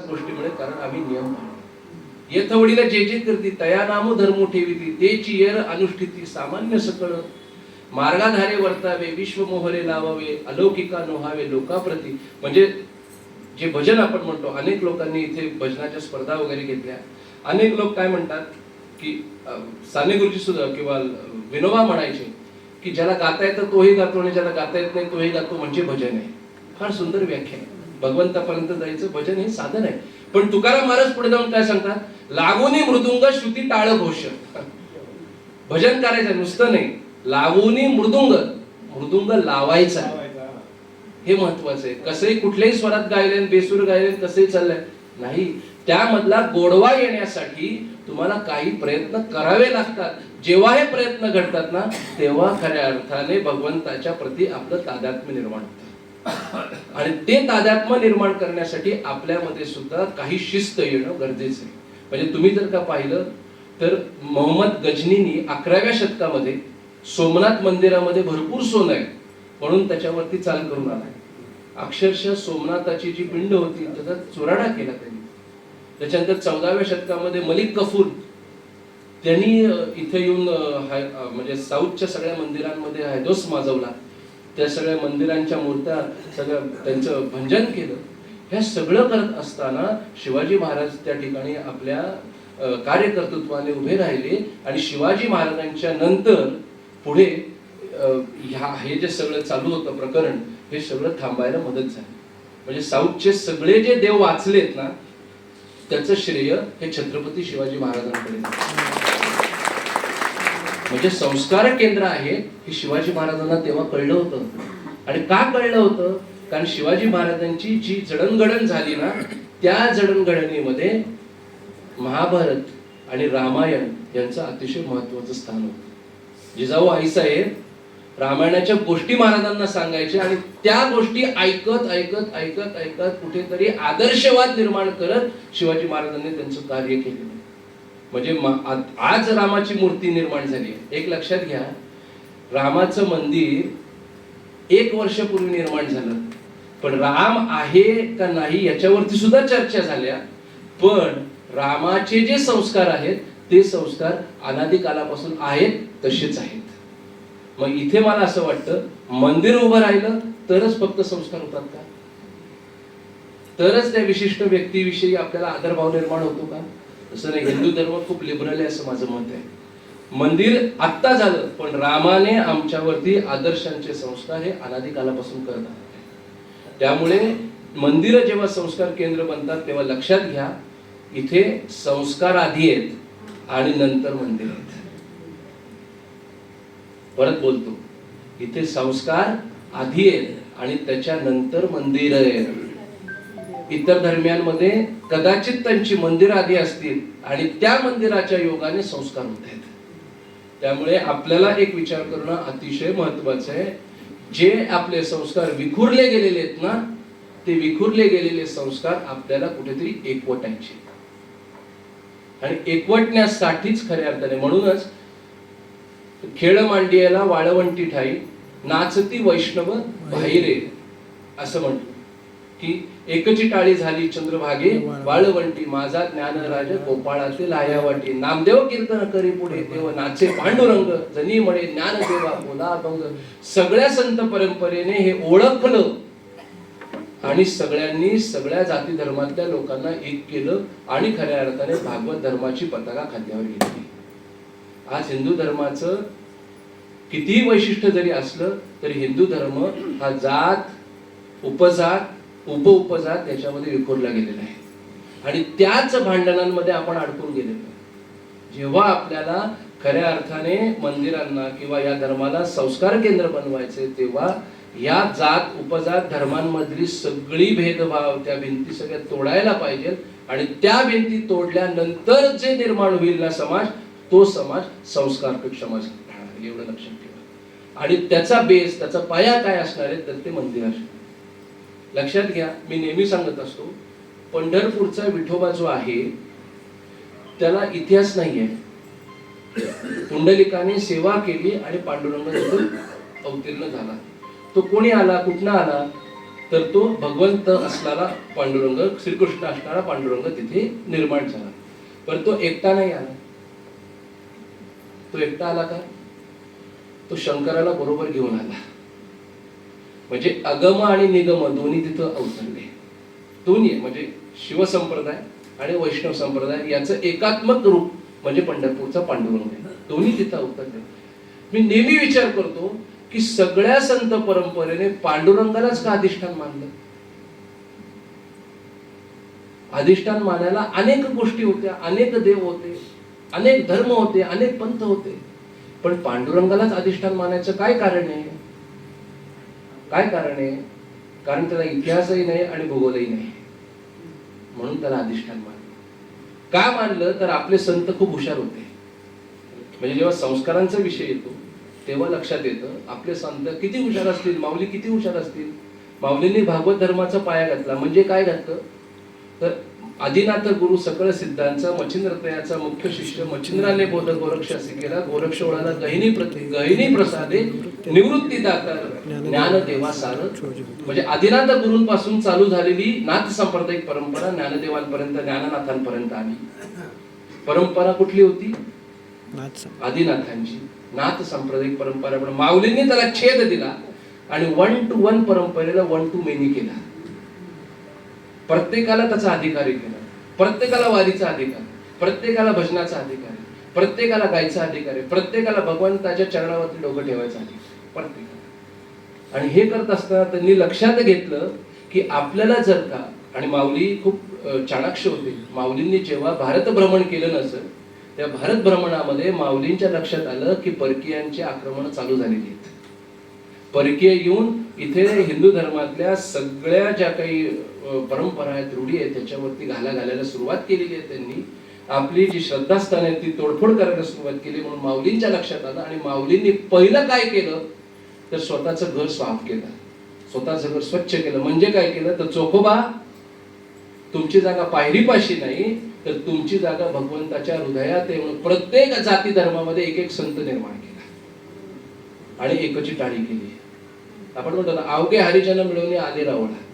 गोष्टीमुळे, कारण आम्ही नियम पाळतो. येथवडीला जे जे करती तया नामो धर्मो ठेविती तेची येर अनुष्ठिती सामान्य सकळ मार्गाधारे वर्तावे विश्व मोहरे लावावे अलौकिका नोहावे लोकाप्रती. म्हणजे जे भजन आपण म्हणतो, अनेक लोकांनी इथे भजनाच्या स्पर्धा वगैरे घेतल्या. अनेक लोक काय म्हणतात की साने गुरुजी सुद्धा किंवा विनोबा म्हणायचे की ज्याला गाता येतं तोही गातो आणि ज्याला गाता येत नाही तोही गातो म्हणजे भजन आहे. फार सुंदर व्याख्या आहे. भगवंतापर्यंत जायचं भजन हे साधन आहे. पण तुकाराम महाराज पुढे जाऊन काय सांगतात, लागोनी मृदुंग श्रुती टाळ घोष. भजन करायचं नुसतं नाही, लागोनी मृदुंग लावायचा, हे महत्वाचं आहे. कसंही कुठल्याही स्वरात गायले बेसूर गायले कसंही चाललंय नाही, त्यामधला गोडवा येण्यासाठी तुम्हाला काही प्रयत्न करावे लागतात. जेव्हा हे प्रयत्न घडतात ना, तेव्हा खऱ्या अर्थाने भगवंताच्या प्रती आपलं तादात्म्य निर्माण होतं. आणि ते तादात्म्य निर्माण करण्यासाठी आपल्यामध्ये सुद्धा काही शिस्त येणं गरजेचं आहे. म्हणजे तुम्ही जर का पाहिलं तर मोहम्मद गजनीनी 11व्या शतकामध्ये सोमनाथ मंदिरामध्ये भरपूर सोनं आहे म्हणून त्याच्यावरती चाल करून आला. अक्षरशः सोमनाथाची जी पिंड होती त्याचा चुराडा केला त्यांनी. त्याच्यानंतर 14व्या शतकामध्ये मलिक कफूर त्यांनी इथे येऊन म्हणजे साऊथच्या सगळ्या मंदिरांमध्ये हैदोस माजवला. त्या सगळ्या मंदिरांच्या मूर्त्या सगळं त्यांचं भंजन केलं. हे सगळं करत असताना शिवाजी महाराज त्या ठिकाणी आपल्या कार्यकर्तृत्वाने उभे राहिले आणि शिवाजी महाराजांच्या नंतर पुढे हे जे सगळं चालू होतं प्रकरण हे सगळं थांबायला मदत झाली. म्हणजे साऊथचे सगळे जे देव वाचलेत ना, त्याचं श्रेय हे छत्रपती शिवाजी महाराजांकडे. म्हणजे संस्कार केंद्र आहे हे शिवाजी महाराजांना तेव्हा कळलं होतं. आणि का कळलं होतं, कारण शिवाजी महाराजांची जी जडणघडण झाली ना, त्या जडणघडणीमध्ये महाभारत आणि रामायण यांचं अतिशय महत्वाचं स्थान होतं. जिजाऊ आईसाहेब रामायणाच्या गोष्टी महाराजांना सांगायचे आणि त्या गोष्टी ऐकत ऐकत ऐकत ऐकत कुठेतरी आदर्शवाद निर्माण करत शिवाजी महाराजांनी त्यांचं कार्य केलेलं. म्हणजे आज रामाची मूर्ती निर्माण झाली. एक लक्षात घ्या, रामाचं मंदिर 1 वर्षापूर्वी निर्माण झालं, पण राम आहे का नाही याच्यावरती सुद्धा चर्चा झाल्या. पण रामाचे जे संस्कार आहेत ते संस्कार अनादी कालापासून आहेत तसेच आहेत. मग इथे मला असं वाटतं, मंदिर उभं राहिलं तरच फक्त संस्कार होतात का? तरच त्या विशिष्ट व्यक्तीविषयी आपल्याला आदरभाव निर्माण होतो का? असं नाही. हिंदू धर्म खूप लिबरल आहे असं माझं मत आहे. मंदिर आत्ता झालं, पण रामाने आमच्यावरती आदर्शांचे संस्कार हे अनादी कालापासून करत आले. त्यामुळे मंदिर जेव्हा संस्कार केंद्र बनतात तेव्हा लक्षात घ्या, इथे संस्कार आधी आहेत आणि नंतर मंदिर आहेत. परत बोलतो, इथे संस्कार आधी आहेत आणि त्याच्यानंतर मंदिर आहे. इतर धर्मियांमध्ये कदाचित त्यांची मंदिर आधी असतील आणि त्या मंदिराच्या योगाने संस्कार होत आहेत. त्यामुळे आपल्याला एक विचार करणं अतिशय महत्वाचं आहे. जे आपले संस्कार विखुरले गेलेले आहेत ना, ते विखुरले गेलेले संस्कार आपल्याला कुठेतरी एकवटायचे आणि एकवटण्यासाठीच खऱ्या अर्थाने. म्हणूनच खेळ मांडियाला वाळवंटी ठाई नाचती वैष्णव बाहिरे असं म्हणतो की एकची टाळी झाली चंद्रभागे वाळवंटी माझा ज्ञानराज गोपाळाचे लायावाटी. नामदेव कीर्तन करी पुढे देव नाचे पांडुरंग जनी म्हणे ज्ञानदेवा बोला अभंग. सगळ्या संत परंपरेने हे ओळखलं आणि सगळ्यांनी सगळ्या जाती धर्मातल्या लोकांना एक केलं आणि खऱ्या अर्थाने भागवत धर्माची पताका खांद्यावर घेतली. आज हिंदू धर्माचं कितीही वैशिष्ट्य जरी असलं तरी हिंदू धर्म हा जात उपजात उपउपजात याच्यामध्ये विखुरला गेलेला आहे आणि त्याच भांडणांमध्ये आपण अडकून गेलेलो आहे. जेव्हा आपल्याला खऱ्या अर्थाने मंदिरांना किंवा या धर्माला संस्कार केंद्र बनवायचे, तेव्हा या जात उपजात धर्मांमधली सगळी भेदभाव त्या भिंती सगळ्या तोडायला पाहिजे आणि त्या भिंती तोडल्यानंतर जे निर्माण होईल ना समाज, तो समाज संस्कारपेक्ष समाज राहणार, एवढं लक्षात ठेवा. आणि त्याचा बेस, त्याचा पाया काय असणार आहे तर ते मंदिर असणार. लक्षात घ्या, मी नेहमी सांगत असतो, पंढरपूरचा विठोबा जो आहे त्याला इतिहास नाहीये. पुंडलिकाने सेवा केली आणि पांडुरंग तिथून अवतीर्ण झाला. तो कोणी आला, कुठनं आला? तर तो भगवंत असणारा पांडुरंग, श्रीकृष्ण असणारा पांडुरंग तिथे निर्माण झाला. पण तो एकटा नाही आला. तो एकटा आला का? तो शंकराला बरोबर घेऊन आला. म्हणजे अगम आणि निगम दोन्ही तिथं अवतरले. दोन्ही म्हणजे शिवसंप्रदाय आणि वैष्णव संप्रदाय याचं एकात्मक रूप म्हणजे पंढरपूरचा पांडुरंग आहे. दोन्ही तिथं अवतरले. मी नेहमी विचार करतो की सगळ्या संत परंपरेने पांडुरंगालाच का अधिष्ठान मानलं? अधिष्ठान मानायला अनेक गोष्टी होत्या, अनेक देव होते, अनेक धर्म होते, अनेक पंथ होते, पण पांडुरंगालाच अधिष्ठान मानायचं काय कारण आहे? काय कारण आहे? कारण त्याला इतिहासही नाही आणि भूगोलही नाही, म्हणून त्याला अधिष्ठान मानलं. का मानलं? तर आपले संत खूप हुशार होते. म्हणजे जेव्हा संस्कारांचा विषय येतो तेव्हा लक्षात येतं आपले संत किती हुशार असतील, माऊली किती हुशार असतील. माऊलींनी भागवत धर्माचा पाया घातला. म्हणजे काय घातलं? तर आदिनाथ गुरु सकळ सिद्धांचा मच्छिंद्रत्रयाचा मुख्य शिष्य मच्छिंद्राने बोध गोरक्ष असे केला. गोरक्ष ओळाला गहिनी प्रसादे निवृत्ती दाता ज्ञान देवा सार. म्हणजे आदिनाथ गुरूंपासून चालू झालेली नाथ सांप्रदायिक परंपरा ज्ञानदेवांपर्यंत, ज्ञाननाथांपर्यंत आली. परंपरा कुठली होती? आदिनाथांची नाथ सांप्रदायिक परंपरा. पण माऊलींनी त्याला छेद दिला आणि 1 to 1 परंपरेला 1 to many केला. प्रत्येकाला त्याचा अधिकारी केला. प्रत्येकाला वारीचा अधिकार, प्रत्येकाला भजनाचा अधिकार, प्रत्येकाला गायचा अधिकार, प्रत्येकाला भगवंताच्या चरणावरती डोकं ठेवायचं अधिकार, प्रत्येकाला. आणि हे करत असताना त्यांनी लक्षात घेतलं की आपल्याला जर का, आणि माऊली खूप चाणाक्ष होते, माऊलींनी जेव्हा भारत भ्रमण केलं नसेल त्या भारत भ्रमणामध्ये माऊलींच्या लक्षात आलं की परकीयांची आक्रमण चालू झालेली आहेत. परकीय येऊन इथे हिंदू धर्मातल्या सगळ्या ज्या काही परंपरा आहेत, रूढी आहेत, त्याच्यावरती घालायला सुरुवात केलेली आहे. त्यांनी आपली जी श्रद्धास्थान आहे ती तोडफोड करायला सुरुवात केली. म्हणून माऊलींच्या लक्षात आलं आणि माऊलींनी पहिलं काय केलं तर स्वतःचं घर साफ केलं, स्वतःचं घर स्वच्छ केलं. म्हणजे काय केलं तर चोखोबा तुमची जागा पायरीपाशी नाही तर तुमची जागा भगवंताच्या हृदयात आहे. म्हणून प्रत्येक जाती धर्मामध्ये एक एक संत निर्माण केला आणि एकची टाळी केली. आपण म्हणतो ना, अवघे हरिजन मिळवणे आले रावळा.